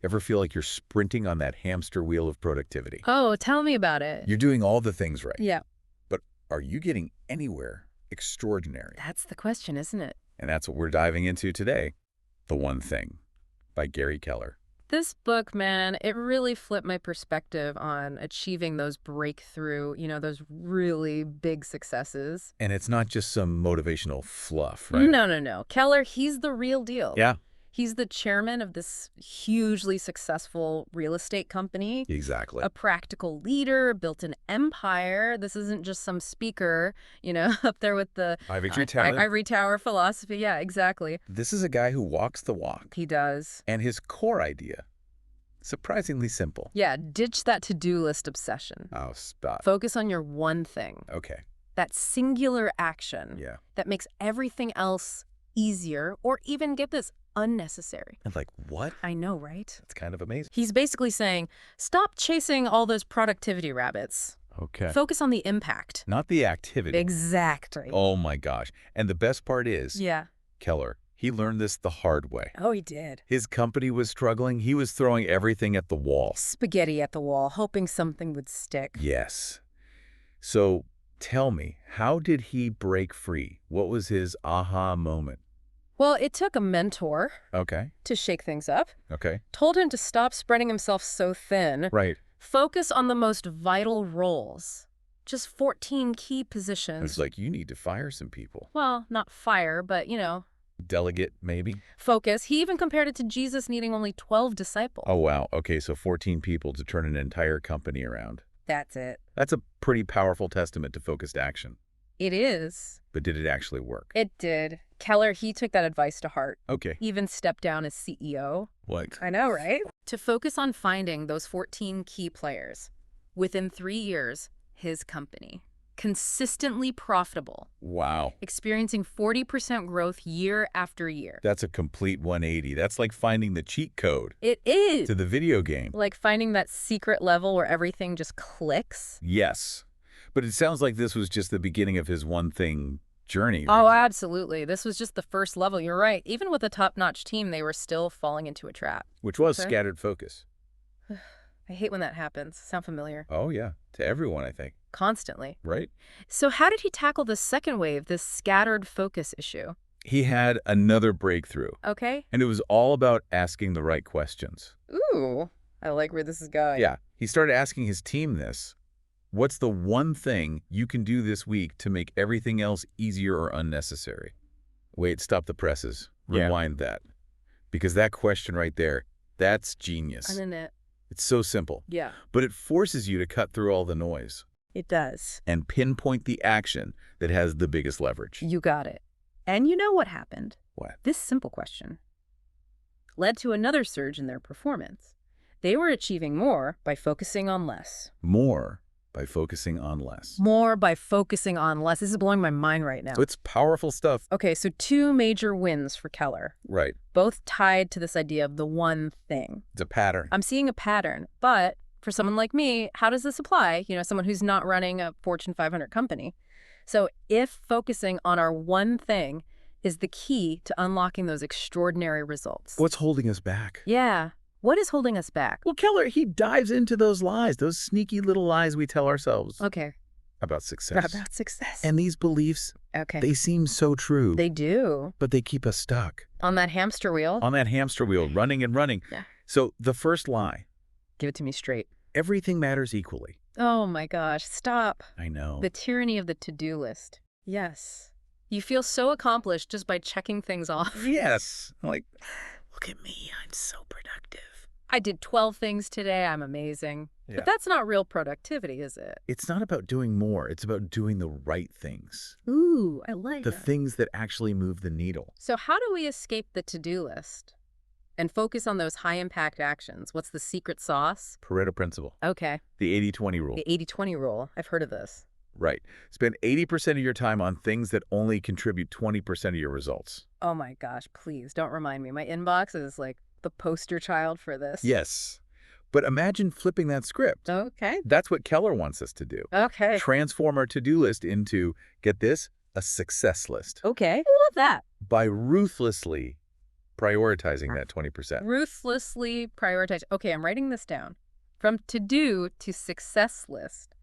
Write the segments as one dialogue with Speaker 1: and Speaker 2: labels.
Speaker 1: Ever feel like you're sprinting on that hamster wheel of productivity?
Speaker 2: Oh, tell me about it.
Speaker 1: You're doing all the things right.
Speaker 2: Yeah.
Speaker 1: But are you getting anywhere extraordinary?
Speaker 2: That's the question, isn't it?
Speaker 1: And that's what we're diving into today. The One Thing by Gary Keller.
Speaker 2: This book, man, it really flipped my perspective on achieving those breakthrough, those really big successes.
Speaker 1: And it's not just some motivational fluff, right?
Speaker 2: No. Keller, he's the real deal.
Speaker 1: Yeah.
Speaker 2: He's the chairman of this hugely successful real estate company.
Speaker 1: Exactly.
Speaker 2: A practical leader, built an empire. This isn't just some speaker, up there with the ivory tower philosophy. Yeah, exactly.
Speaker 1: This is a guy who walks the walk.
Speaker 2: He does.
Speaker 1: And his core idea, surprisingly simple.
Speaker 2: Yeah, ditch that to-do list obsession.
Speaker 1: Oh, stop.
Speaker 2: Focus on your one thing.
Speaker 1: Okay.
Speaker 2: That singular action.
Speaker 1: Yeah.
Speaker 2: That makes everything else easier, or even, get this, unnecessary.
Speaker 1: And like, what?
Speaker 2: I know, right?
Speaker 1: That's kind of amazing.
Speaker 2: He's basically saying, stop chasing all those productivity rabbits.
Speaker 1: Okay.
Speaker 2: Focus on the impact.
Speaker 1: Not the activity.
Speaker 2: Exactly.
Speaker 1: Oh my gosh. And the best part is,
Speaker 2: Yeah.
Speaker 1: Keller, he learned this the hard way.
Speaker 2: Oh, he did.
Speaker 1: His company was struggling. He was throwing everything at the wall.
Speaker 2: Spaghetti at the wall, hoping something would stick.
Speaker 1: Yes. So tell me, how did he break free? What was his aha moment?
Speaker 2: Well, it took a mentor
Speaker 1: Okay.
Speaker 2: to shake things up.
Speaker 1: Okay.
Speaker 2: Told him to stop spreading himself so thin.
Speaker 1: Right.
Speaker 2: Focus on the most vital roles. Just 14 key
Speaker 1: It
Speaker 2: positions.
Speaker 1: was like, you need to fire some people.
Speaker 2: Well, not fire, but,
Speaker 1: Delegate, maybe?
Speaker 2: focus. He even compared it to Jesus needing only 12 disciples.
Speaker 1: Oh, wow. Okay, so 14 people to turn an entire company around.
Speaker 2: That's it.
Speaker 1: That's a pretty powerful testament to focused action.
Speaker 2: It is.
Speaker 1: But did it actually work?
Speaker 2: It did. Keller, he took that advice to heart.
Speaker 1: Okay.
Speaker 2: Even stepped down as CEO.
Speaker 1: What?
Speaker 2: I know, right? To focus on finding those 14 key players. Within 3 years, his company. Consistently profitable.
Speaker 1: Wow.
Speaker 2: Experiencing 40% growth year after year.
Speaker 1: That's a complete 180. That's like finding the cheat code
Speaker 2: It is.
Speaker 1: to the video game.
Speaker 2: Like finding that secret level where everything just clicks.
Speaker 1: Yes. But it sounds like this was just the beginning of his one thing journey.
Speaker 2: Oh, absolutely. This was just the first level. You're right. Even with a top-notch team, they were still falling into a trap.
Speaker 1: Which was
Speaker 2: Okay.
Speaker 1: scattered focus.
Speaker 2: I hate when that happens. Sound familiar?
Speaker 1: Oh, yeah. To everyone, I think.
Speaker 2: Constantly.
Speaker 1: Right?
Speaker 2: So how did he tackle this second wave, this scattered focus issue?
Speaker 1: He had another breakthrough.
Speaker 2: Okay.
Speaker 1: And it was all about asking the right questions.
Speaker 2: Ooh, I like where this is going.
Speaker 1: Yeah. He started asking his team this. What's the one thing you can do this week to make everything else easier or unnecessary? Wait, stop the presses.
Speaker 3: Yeah.
Speaker 1: Rewind that. Because that question right there, that's genius.
Speaker 2: I'm in it.
Speaker 1: It's so simple.
Speaker 2: Yeah.
Speaker 1: But it forces you to cut through all the noise
Speaker 2: It does.
Speaker 1: and pinpoint the action that has the biggest leverage.
Speaker 2: You got it. And you know what happened?
Speaker 1: What?
Speaker 2: This simple question led to another surge in their performance. They were achieving more by focusing on less.
Speaker 1: More by focusing on less.
Speaker 2: More by focusing on less. This is blowing my mind right now.
Speaker 1: It's powerful stuff.
Speaker 2: Okay, so 2 major wins for Keller,
Speaker 1: Right.
Speaker 2: both tied to this idea of the one thing.
Speaker 1: It's a pattern.
Speaker 2: I'm seeing a pattern, but for someone like me, how does this apply? Someone who's not running a Fortune 500 company. So if focusing on our one thing is the key to unlocking those extraordinary results.
Speaker 1: What's holding us back?
Speaker 2: Yeah. What is holding us back?
Speaker 1: Well, Keller, he dives into those lies, those sneaky little lies we tell ourselves
Speaker 2: Okay.
Speaker 1: about success.
Speaker 2: About success.
Speaker 1: And these beliefs,
Speaker 2: Okay.
Speaker 1: they seem so true,
Speaker 2: They do.
Speaker 1: but they keep us stuck
Speaker 2: On that hamster wheel.
Speaker 1: on that hamster wheel, running and running.
Speaker 2: Yeah.
Speaker 1: So the first lie,
Speaker 2: Give it to me straight.
Speaker 1: everything matters equally.
Speaker 2: Oh my gosh, stop.
Speaker 1: I know.
Speaker 2: The tyranny of the to-do list. Yes. You feel so accomplished just by checking things off.
Speaker 1: Yes. Like, look at me, I'm so productive.
Speaker 2: I did 12 things today. I'm amazing.
Speaker 1: Yeah.
Speaker 2: But that's not real productivity, is it?
Speaker 1: It's not about doing more. It's about doing the right things.
Speaker 2: Ooh, I like
Speaker 1: The
Speaker 2: that.
Speaker 1: things that actually move the needle.
Speaker 2: So how do we escape the to-do list and focus on those high-impact actions? What's the secret sauce?
Speaker 1: Pareto principle.
Speaker 2: Okay,
Speaker 1: The 80-20 rule.
Speaker 2: the 80-20 rule. I've heard of this.
Speaker 1: Right. Spend 80% of your time on things that only contribute 20% of your results.
Speaker 2: Oh my gosh, please don't remind me. My inbox is like the poster child for this.
Speaker 1: Yes. But imagine flipping that script.
Speaker 2: Okay.
Speaker 1: That's what Keller wants us to do.
Speaker 2: Okay.
Speaker 1: Transform our to-do list into, get this, a success list.
Speaker 2: Okay. I love that.
Speaker 1: By ruthlessly prioritizing that 20%.
Speaker 2: Ruthlessly prioritize. Okay, I'm writing this down. From to-do to success list.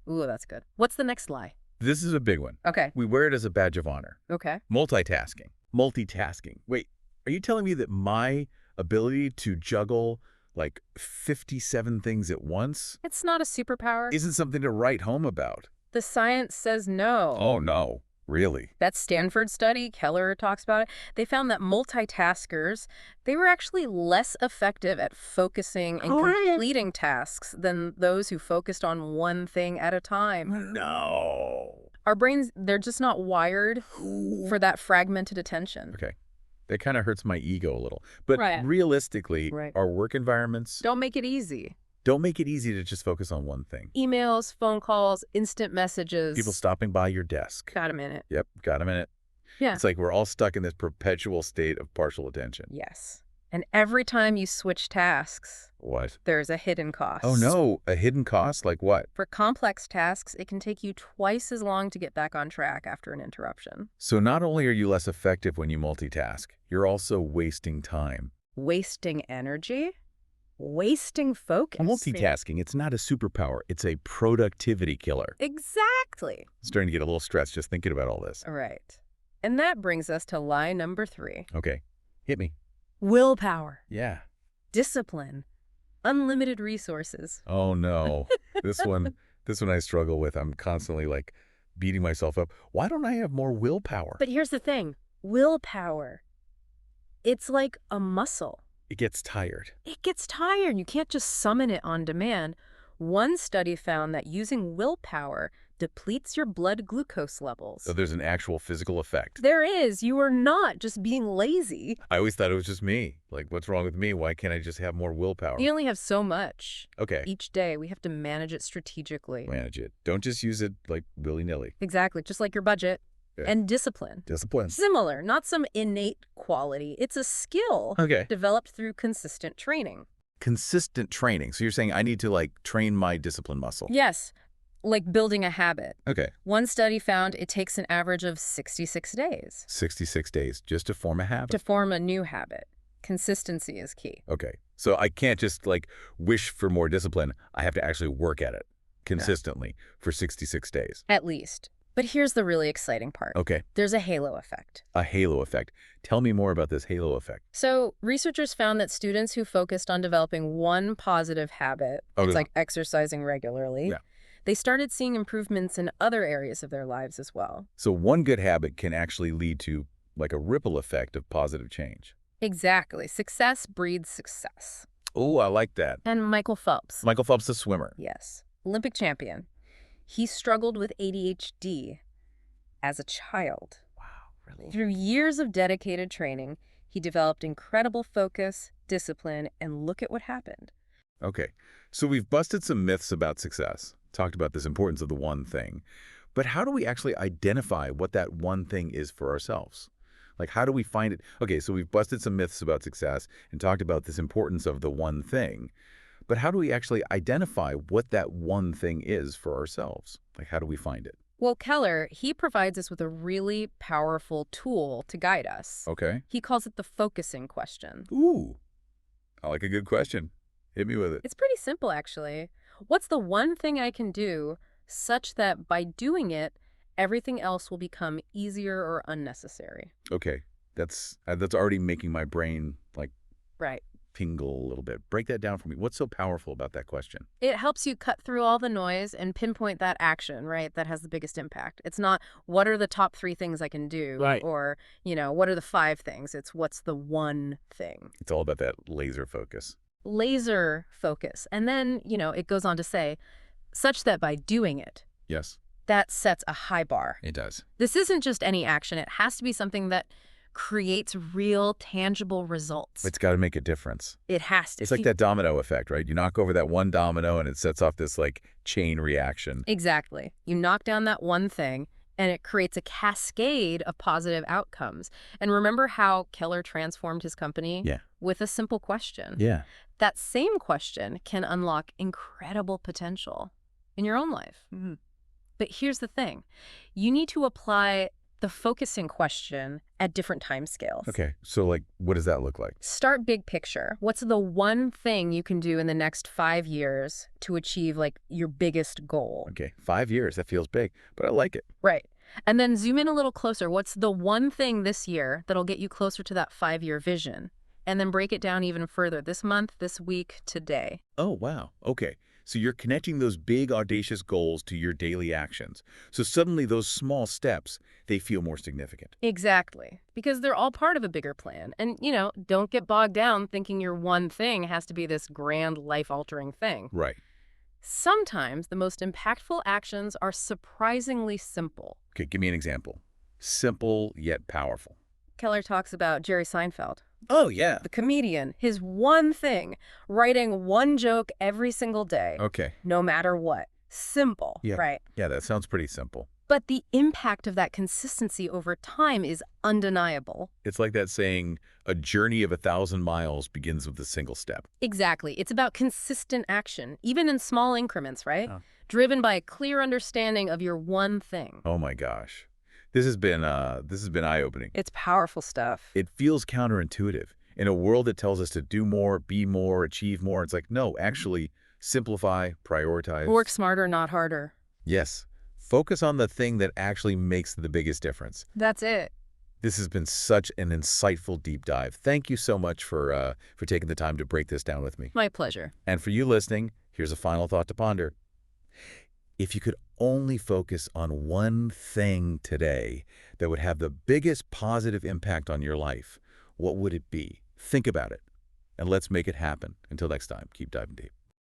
Speaker 2: Ooh, that's good. What's the next lie?
Speaker 1: This is a big one.
Speaker 2: Okay.
Speaker 1: We wear it as a badge of honor.
Speaker 2: Okay.
Speaker 1: Multitasking. Multitasking. Wait, are you telling me that my ability to juggle like 57 things at once
Speaker 2: It's not a superpower.
Speaker 1: isn't something to write home about?
Speaker 2: The science says no.
Speaker 1: Oh, no. Really?
Speaker 2: That Stanford study, Keller talks about it, they found that multitaskers, they were actually less effective at focusing and completing tasks than those who focused on one thing at a time.
Speaker 1: No.
Speaker 2: Our brains, they're just not wired for that fragmented attention.
Speaker 1: Okay. That kind of hurts my ego a little. But
Speaker 2: Right.
Speaker 1: realistically,
Speaker 2: Right.
Speaker 1: our work environments
Speaker 2: Don't make it easy.
Speaker 1: don't make it easy to just focus on one thing.
Speaker 2: Emails, phone calls, instant messages.
Speaker 1: People stopping by your desk.
Speaker 2: Got a minute.
Speaker 1: Yep, got a minute.
Speaker 2: Yeah.
Speaker 1: It's like we're all stuck in this perpetual state of partial attention.
Speaker 2: Yes. And every time you switch tasks,
Speaker 1: What?
Speaker 2: there's a hidden cost.
Speaker 1: Oh, no. A hidden cost? Like what?
Speaker 2: For complex tasks, it can take you twice as long to get back on track after an interruption.
Speaker 1: So not only are you less effective when you multitask, you're also wasting time.
Speaker 2: Wasting energy? Wasting focus?
Speaker 1: Multitasking, it's not a superpower. It's a productivity killer.
Speaker 2: Exactly.
Speaker 1: I'm starting to get a little stressed just thinking about all this.
Speaker 2: All right. And that brings us to lie number 3.
Speaker 1: Okay, hit me.
Speaker 2: Willpower,
Speaker 1: Yeah.
Speaker 2: discipline, unlimited resources.
Speaker 1: Oh, no. this one I struggle with. I'm constantly like beating myself up. Why don't I have more willpower?
Speaker 2: But here's the thing. Willpower, it's like a muscle.
Speaker 1: It gets tired.
Speaker 2: It gets tired. You can't just summon it on demand. One study found that using willpower depletes your blood glucose levels.
Speaker 1: So there's an actual physical effect.
Speaker 2: There is. You are not just being lazy.
Speaker 1: I always thought it was just me. Like, what's wrong with me? Why can't I just have more willpower?
Speaker 2: You only have so much.
Speaker 1: Okay.
Speaker 2: Each day, we have to manage it strategically.
Speaker 1: Manage it. Don't just use it like willy-nilly.
Speaker 2: Exactly. Just like your budget.
Speaker 1: Yeah.
Speaker 2: And discipline.
Speaker 1: Discipline.
Speaker 2: Similar. Not some innate quality. It's a skill
Speaker 1: Okay.
Speaker 2: developed through consistent training.
Speaker 1: Consistent training. So you're saying I need to like train my discipline muscle.
Speaker 2: Yes. Like building a habit.
Speaker 1: Okay.
Speaker 2: One study found it takes an average of 66 days
Speaker 1: 66 days just to form a habit.
Speaker 2: to form a new habit. Consistency is key.
Speaker 1: Okay. So I can't just like wish for more discipline. I have to actually work at it consistently for 66 days.
Speaker 2: At least. But here's the really exciting part.
Speaker 1: Okay.
Speaker 2: There's a halo effect.
Speaker 1: A halo effect. Tell me more about this halo effect.
Speaker 2: So researchers found that students who focused on developing one positive habit,
Speaker 1: Oh,
Speaker 2: it's
Speaker 1: yeah.
Speaker 2: like exercising regularly,
Speaker 1: Yeah.
Speaker 2: they started seeing improvements in other areas of their lives as well.
Speaker 1: So one good habit can actually lead to like a ripple effect of positive change.
Speaker 2: Exactly. Success breeds success.
Speaker 1: Oh, I like that.
Speaker 2: And Michael Phelps.
Speaker 1: Michael Phelps, the swimmer.
Speaker 2: Yes. Olympic champion. He struggled with ADHD as a child.
Speaker 1: Wow, really?
Speaker 2: Through years of dedicated training, he developed incredible focus, discipline, and look at what happened.
Speaker 1: Okay. So we've busted some myths about success, talked about this importance of the one thing. But how do we actually identify what that one thing is for ourselves? Like, how do we find it? Okay, so we've busted some myths about success and talked about this importance of the one thing. But how do we actually identify what that one thing is for ourselves? Like, how do we find it?
Speaker 2: Well, Keller, he provides us with a really powerful tool to guide us.
Speaker 1: Okay.
Speaker 2: He calls it the focusing question.
Speaker 1: Ooh, I like a good question. Hit me with it.
Speaker 2: It's pretty simple, actually. What's the one thing I can do such that by doing it, everything else will become easier or unnecessary?
Speaker 1: Okay, that's already making my brain like
Speaker 2: Right.
Speaker 1: tingle a little bit. Break that down for me. What's so powerful about that question?
Speaker 2: It helps you cut through all the noise and pinpoint that action, right, that has the biggest impact. It's not, what are the top 3 things I can do?
Speaker 1: Right.
Speaker 2: Or, what are the 5 things? It's what's the one thing?
Speaker 1: It's all about that laser focus.
Speaker 2: Laser focus. And then, it goes on to say, such that by doing it,
Speaker 1: Yes,
Speaker 2: that sets a high bar.
Speaker 1: it does.
Speaker 2: This isn't just any action. It has to be something that creates real, tangible results.
Speaker 1: It's got to make a difference.
Speaker 2: It has to.
Speaker 1: It's like that domino effect, right? You knock over that one domino and it sets off this like chain reaction.
Speaker 2: Exactly. You knock down that one thing, and it creates a cascade of positive outcomes. And remember how Keller transformed his company?
Speaker 1: Yeah.
Speaker 2: With a simple question.
Speaker 1: Yeah.
Speaker 2: That same question can unlock incredible potential in your own life.
Speaker 1: Mhm.
Speaker 2: But here's the thing. You need to apply the focusing question at different time scales.
Speaker 1: Okay, so like, what does that look like?
Speaker 2: Start big picture. What's the one thing you can do in the next 5 years to achieve like your biggest goal?
Speaker 1: Okay, 5 years, that feels big, but I like it.
Speaker 2: Right. And then zoom in a little closer. What's the one thing this year that'll get you closer to that 5-year vision? And then break it down even further this month, this week, today.
Speaker 1: Oh, wow. Okay. So you're connecting those big, audacious goals to your daily actions. So suddenly those small steps, they feel more significant.
Speaker 2: Exactly. Because they're all part of a bigger plan. And, don't get bogged down thinking your one thing has to be this grand, life-altering thing.
Speaker 1: Right.
Speaker 2: Sometimes the most impactful actions are surprisingly simple.
Speaker 1: Okay, give me an example. Simple yet powerful.
Speaker 2: Keller talks about Jerry Seinfeld,
Speaker 1: Oh, yeah.
Speaker 2: the comedian, his one thing, writing one joke every single day,
Speaker 1: Okay.
Speaker 2: no matter what. Simple,
Speaker 1: Yeah.
Speaker 2: right?
Speaker 1: Yeah, that sounds pretty simple.
Speaker 2: But the impact of that consistency over time is undeniable.
Speaker 1: It's like that saying, a journey of 1,000 miles begins with a single step.
Speaker 2: Exactly. It's about consistent action, even in small increments, right?
Speaker 1: Oh.
Speaker 2: Driven by a clear understanding of your one thing.
Speaker 1: Oh my gosh. This has been eye-opening.
Speaker 2: It's powerful stuff.
Speaker 1: It feels counterintuitive. In a world that tells us to do more, be more, achieve more, it's like, no, actually simplify, prioritize.
Speaker 2: Work smarter, not harder.
Speaker 1: Yes. Focus on the thing that actually makes the biggest difference.
Speaker 2: That's it.
Speaker 1: This has been such an insightful deep dive. Thank you so much for taking the time to break this down with me.
Speaker 2: My pleasure.
Speaker 1: And for you listening, here's a final thought to ponder. If you could only focus on one thing today that would have the biggest positive impact on your life, what would it be? Think about it, and let's make it happen. Until next time, keep diving deep.